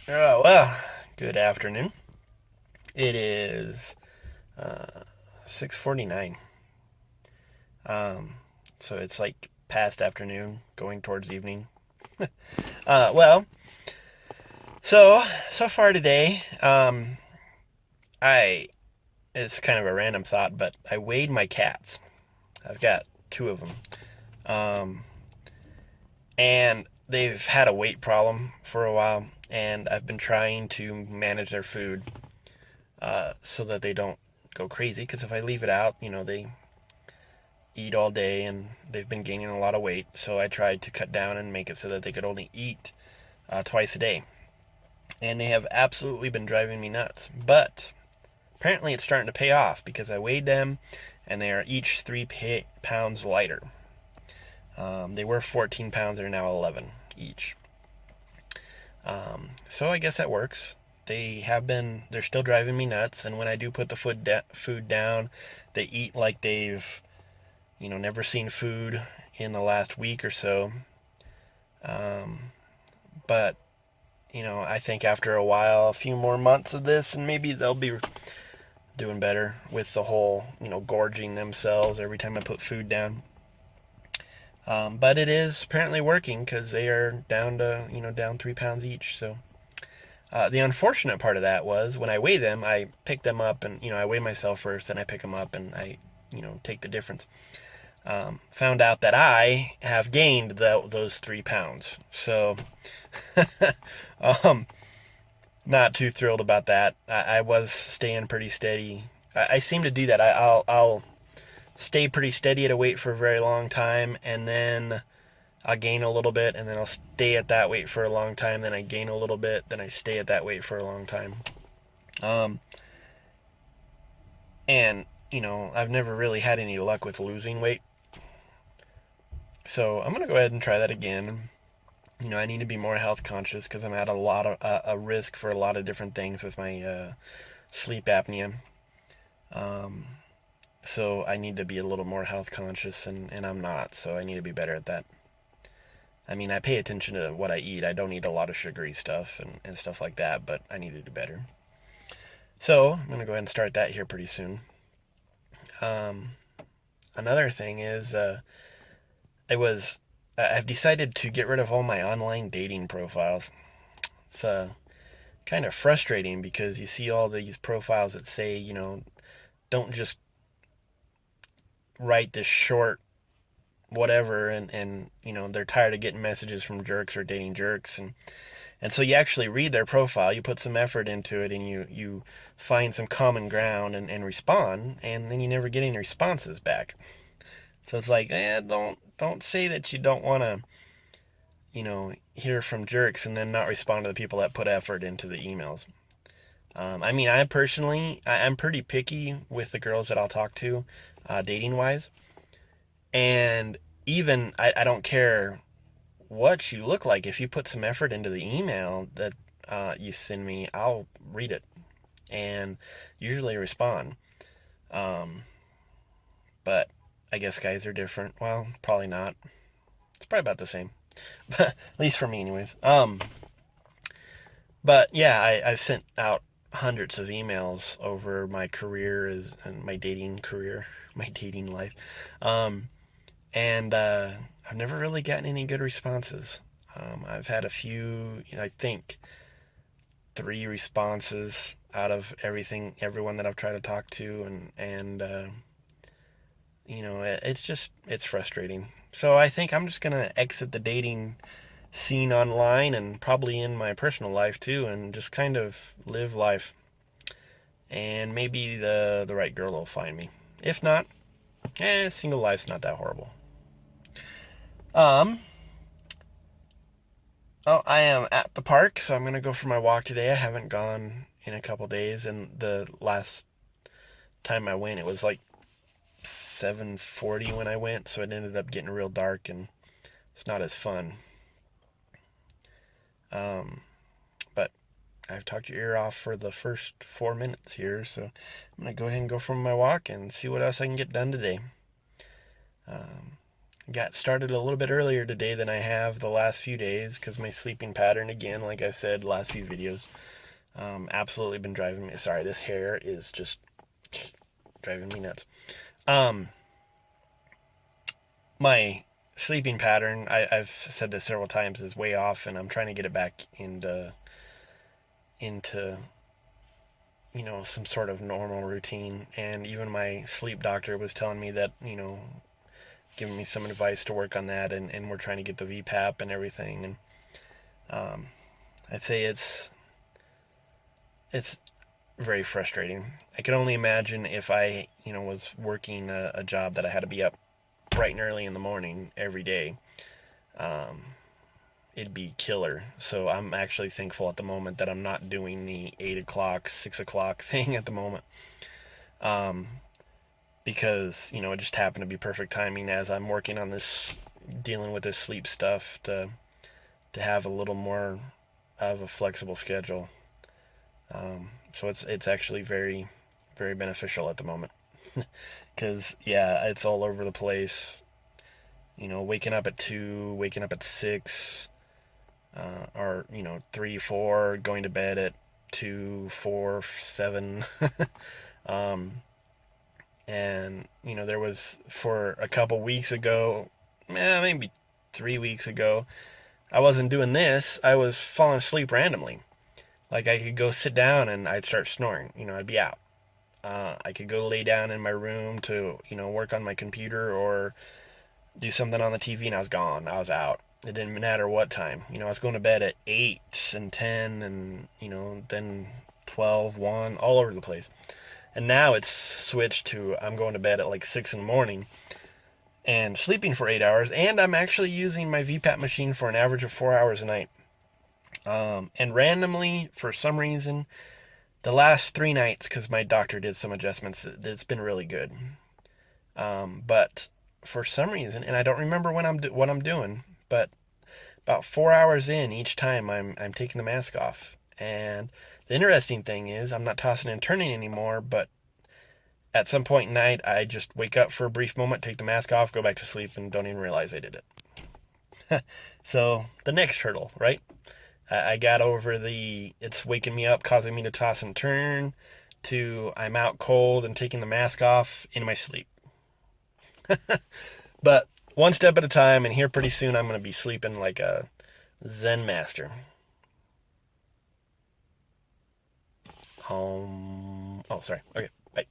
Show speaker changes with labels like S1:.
S1: Well, good afternoon. It is 6:49. Um, so it's like past afternoon, going towards evening. Uh, well, so far today, I it's kind of a random thought, but I weighed my cats. I've got two of them, um, and they've had a weight problem for a while, and I've been trying to manage their food so that they don't go crazy. Because if I leave it out, they eat all day and they've been gaining a lot of weight. So I tried to cut down and make it so that they could only eat twice a day. And they have absolutely been driving me nuts. But apparently it's starting to pay off because I weighed them and they are each 3 pounds lighter. They were 14 pounds, they're now 11 each. So I guess that works. They're still driving me nuts. And when I do put the food down, they eat like they've never seen food in the last week or so. Um, but I think after a while, a few more months of this, and maybe they'll be doing better with the whole, gorging themselves every time I put food down. But it is apparently working because they are down to, down 3 pounds each. So the unfortunate part of that was when I weigh them, I pick them up and, I weigh myself first, then I pick them up and I, take the difference. Found out that I have gained those 3 pounds. So, um, not too thrilled about that. I was staying pretty steady. I seem to do that. I'll stay pretty steady at a weight for a very long time, and then I'll gain a little bit, and then I'll stay at that weight for a long time. Then I gain a little bit, then I stay at that weight for a long time. Um, and I've never really had any luck with losing weight. So I'm gonna go ahead and try that again. I need to be more health conscious because I'm at a risk for a lot of different things with my sleep apnea. Um, so I need to be a little more health conscious, and I'm not. So I need to be better at that. I mean, I pay attention to what I eat. I don't eat a lot of sugary stuff and stuff like that, but I need to do better. So I'm gonna go ahead and start that here pretty soon. Um, Another thing is, I was I've decided to get rid of all my online dating profiles. It's kind of frustrating because you see all these profiles that say, don't just write this short whatever and they're tired of getting messages from jerks or dating jerks and so you actually read their profile, you put some effort into it and you find some common ground and respond and then you never get any responses back. So it's like, don't say that you don't want to, hear from jerks and then not respond to the people that put effort into the emails. I mean, I'm pretty picky with the girls that I'll talk to, dating wise. And even, I don't care what you look like. If you put some effort into the email that you send me, I'll read it and usually respond. Um, but I guess guys are different. Well, probably not. It's probably about the same, at least for me, anyways. But yeah, I've sent out hundreds of emails over my career and my dating career, my dating life, um, and I've never really gotten any good responses. I've had a few, I think, three responses out of everyone that I've tried to talk to, and it's frustrating. So I think I'm just gonna exit the dating scene online and probably in my personal life too, and just kind of live life. And maybe the right girl will find me. If not, single life's not that horrible. Um, oh, I am at the park, so I'm gonna go for my walk today. I haven't gone in a couple days, and the last time I went, it was like 7:40 when I went, so it ended up getting real dark, and it's not as fun. Um, but I've talked your ear off for the first 4 minutes here, so I'm gonna go ahead and go for my walk and see what else I can get done today. Um, Got started a little bit earlier today than I have the last few days because my sleeping pattern, again, like I said, last few videos, absolutely been driving me. Sorry, this hair is just driving me nuts. Um, my sleeping pattern, I've said this several times, is way off, and I'm trying to get it back into some sort of normal routine. And even my sleep doctor was telling me that, giving me some advice to work on that, and we're trying to get the VPAP and everything. And um, I'd say it's very frustrating. I can only imagine if I, was working a job that I had to be up bright and early in the morning every day. Um, it'd be killer. So I'm actually thankful at the moment that I'm not doing the 8 o'clock, 6 o'clock thing at the moment. Um, because, it just happened to be perfect timing as I'm working on this, dealing with this sleep stuff to have a little more of a flexible schedule. So it's actually very, very beneficial at the moment. Because, yeah, it's all over the place. Waking up at 2, waking up at 6, or 3, 4, going to bed at 2, 4, 7. um, and there was, for a couple weeks ago, maybe 3 weeks ago, I wasn't doing this. I was falling asleep randomly. Like, I could go sit down and I'd start snoring. I'd be out. I could go lay down in my room to work on my computer or do something on the TV, and I was gone. I was out. It didn't matter what time. I was going to bed at 8 and 10 and, then 12, 1, all over the place. And now it's switched to I'm going to bed at like 6 in the morning and sleeping for 8 hours. And I'm actually using my VPAP machine for an average of 4 hours a night. And randomly, for some reason, the last 3 nights, because my doctor did some adjustments, it's been really good. But for some reason, and I don't remember what I'm doing, but about 4 hours in each time I'm taking the mask off. And the interesting thing is I'm not tossing and turning anymore, but at some point in night I just wake up for a brief moment, take the mask off, go back to sleep, and don't even realize I did it. So the next hurdle, right? I got over the it's waking me up, causing me to toss and turn, to I'm out cold and taking the mask off in my sleep. But one step at a time, and here pretty soon I'm going to be sleeping like a Zen master. Oh, sorry. Okay. Bye.